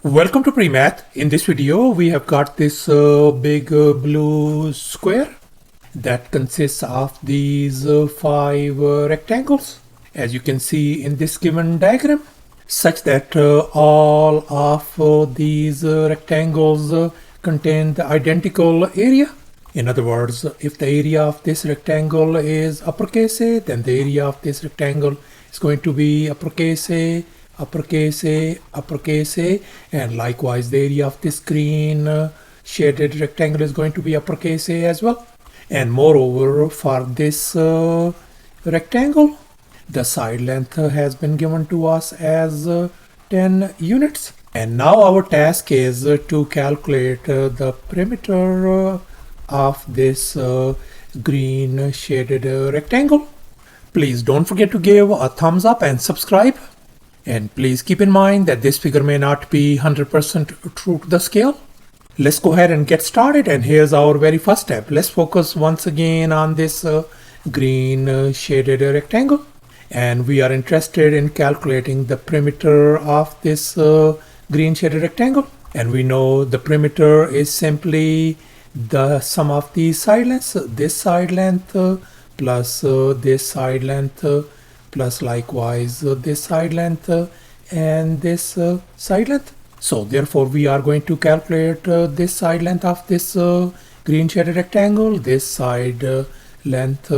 Welcome to PreMath. In this video, we have got this big blue square that consists of these five rectangles, as you can see in this given diagram, such that all of these rectangles contain the identical area. In other words, if the area of this rectangle is uppercase A, then the area of this rectangle is going to be uppercase A, uppercase A, uppercase A, and likewise the area of this green shaded rectangle is going to be uppercase A as well. And moreover, for this rectangle, the side length has been given to us as 10 units. And now our task is to calculate the perimeter of this green shaded rectangle. Please don't forget to give a thumbs up and subscribe. And please keep in mind that this figure may not be 100% true to the scale. Let's go ahead and get started, and here's our very first step. Let's focus once again on this green shaded rectangle, and we are interested in calculating the perimeter of this green shaded rectangle. And we know the perimeter is simply the sum of these side lengths, this side length plus this side length plus likewise this side length and this side length. So therefore we are going to calculate this side length of this green shaded rectangle, this side length,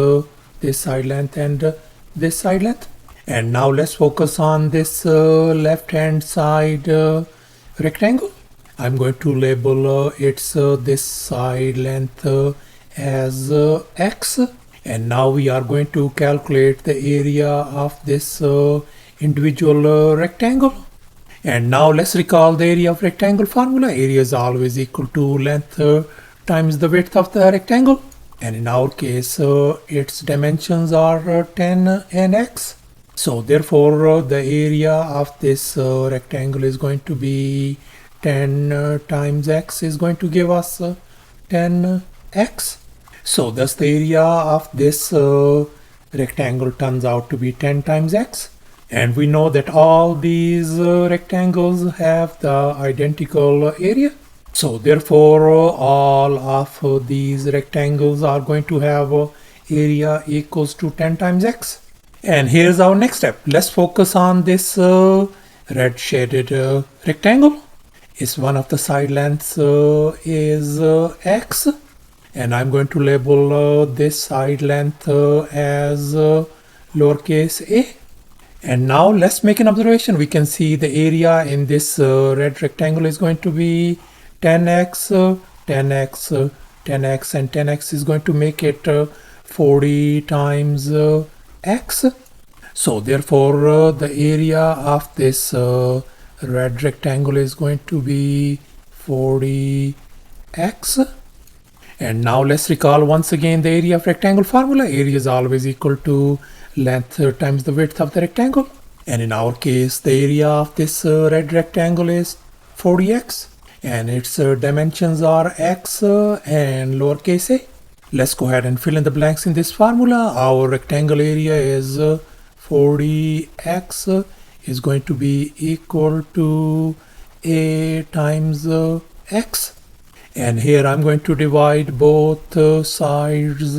this side length, and this side length. And now let's focus on this left hand side rectangle. I'm going to label its this side length as x. And now we are going to calculate the area of this individual rectangle. And now let's recall the area of rectangle formula. Area is always equal to length times the width of the rectangle. And in our case, its dimensions are 10 and x. So therefore, the area of this rectangle is going to be 10 times x is going to give us 10x. So thus the area of this rectangle turns out to be 10 times x. And we know that all these rectangles have the identical area. So therefore all of these rectangles are going to have area equals to 10 times x. And here's our next step. Let's focus on this red shaded rectangle. Its one of the side lengths is x. And I'm going to label this side length as lowercase a. And now let's make an observation. We can see the area in this red rectangle is going to be 10x, 10x, 10x, and 10x is going to make it 40 times x. So therefore the area of this red rectangle is going to be 40x. And now let's recall once again the area of rectangle formula. Area is always equal to length times the width of the rectangle. And in our case, the area of this red rectangle is 40x. And its dimensions are x and lowercase a. Let's go ahead and fill in the blanks in this formula. Our rectangle area is 40x is going to be equal to a times x. And here I'm going to divide both sides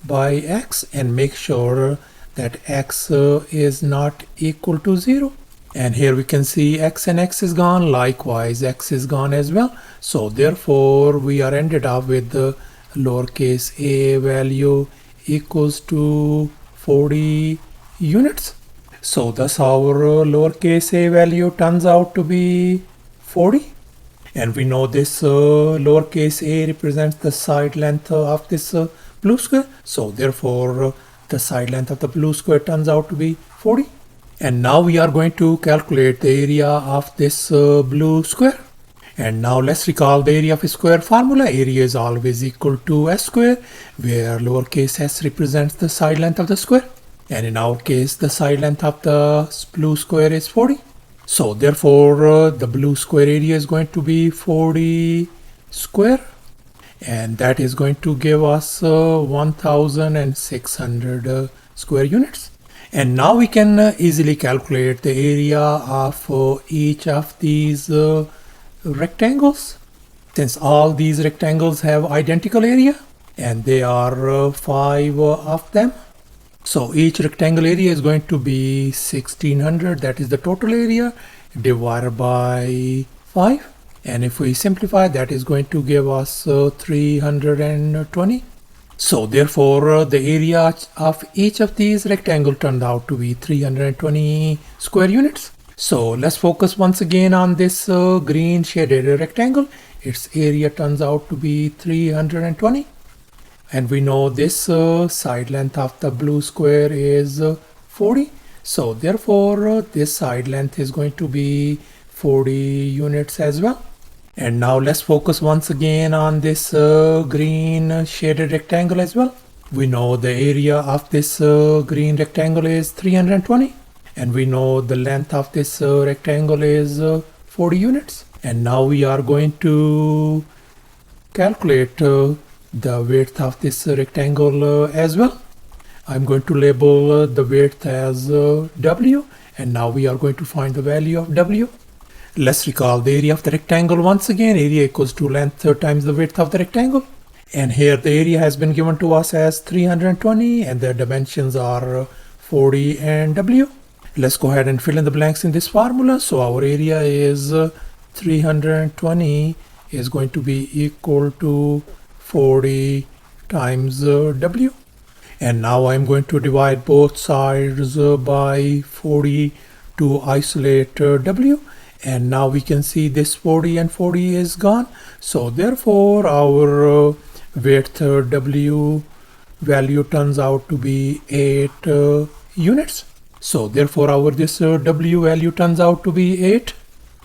by x and make sure that x is not equal to 0. And here we can see x and x is gone. Likewise, x is gone as well. So therefore, we are ended up with the lowercase a value equals to 40 units. So thus our lowercase a value turns out to be 40. And we know this lowercase a represents the side length of this blue square. So therefore, the side length of the blue square turns out to be 40. And now we are going to calculate the area of this blue square. And now let's recall the area of a square formula. Area is always equal to s square, where lowercase s represents the side length of the square. And in our case, the side length of the blue square is 40. So therefore, the blue square area is going to be 40 square, and that is going to give us 1600 square units. And now we can easily calculate the area of each of these rectangles. Since all these rectangles have identical area and there are 5 of them. So each rectangle area is going to be 1600, that is the total area, divided by 5. And if we simplify, that is going to give us 320. So therefore the area of each of these rectangles turned out to be 320 square units. So let's focus once again on this green shaded rectangle. Its area turns out to be 320. And we know this side length of the blue square is 40. So therefore this side length is going to be 40 units as well. And now let's focus once again on this green shaded rectangle as well. We know the area of this green rectangle is 320. And we know the length of this rectangle is 40 units. And now we are going to calculate the width of this rectangle as well. I'm going to label the width as W, and now we are going to find the value of W. Let's recall the area of the rectangle once again. Area equals to length times the width of the rectangle. And here the area has been given to us as 320 and the dimensions are 40 and W. Let's go ahead and fill in the blanks in this formula. So our area is 320 is going to be equal to 40 times W. And now I'm going to divide both sides by 40 to isolate W. And now we can see this 40 and 40 is gone. So therefore our width W value turns out to be 8 units. So therefore our this W value turns out to be 8.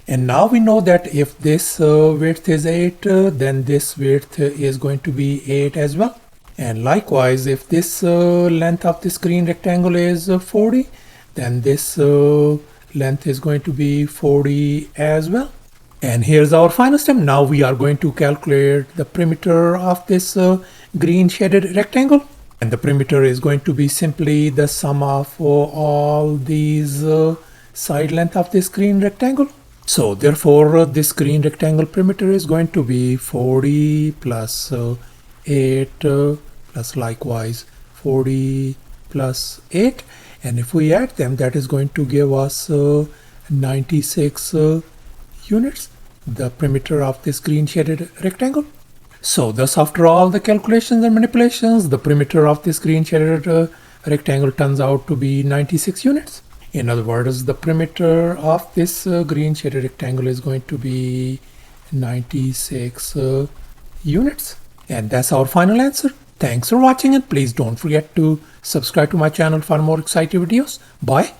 And now we know that if this width is 8, then this width is going to be 8 as well. And likewise, if this length of this green rectangle is 40, then this length is going to be 40 as well. And here's our final step. Now we are going to calculate the perimeter of this green shaded rectangle. And the perimeter is going to be simply the sum of all these side length of this green rectangle. So therefore this green rectangle perimeter is going to be 40 plus 8 plus likewise 40 plus 8, and if we add them, that is going to give us 96 units, the perimeter of this green shaded rectangle. So thus after all the calculations and manipulations, the perimeter of this green shaded rectangle turns out to be 96 units. In other words, the perimeter of this green shaded rectangle is going to be 96 units. And that's our final answer. Thanks for watching, and please don't forget to subscribe to my channel for more exciting videos. Bye.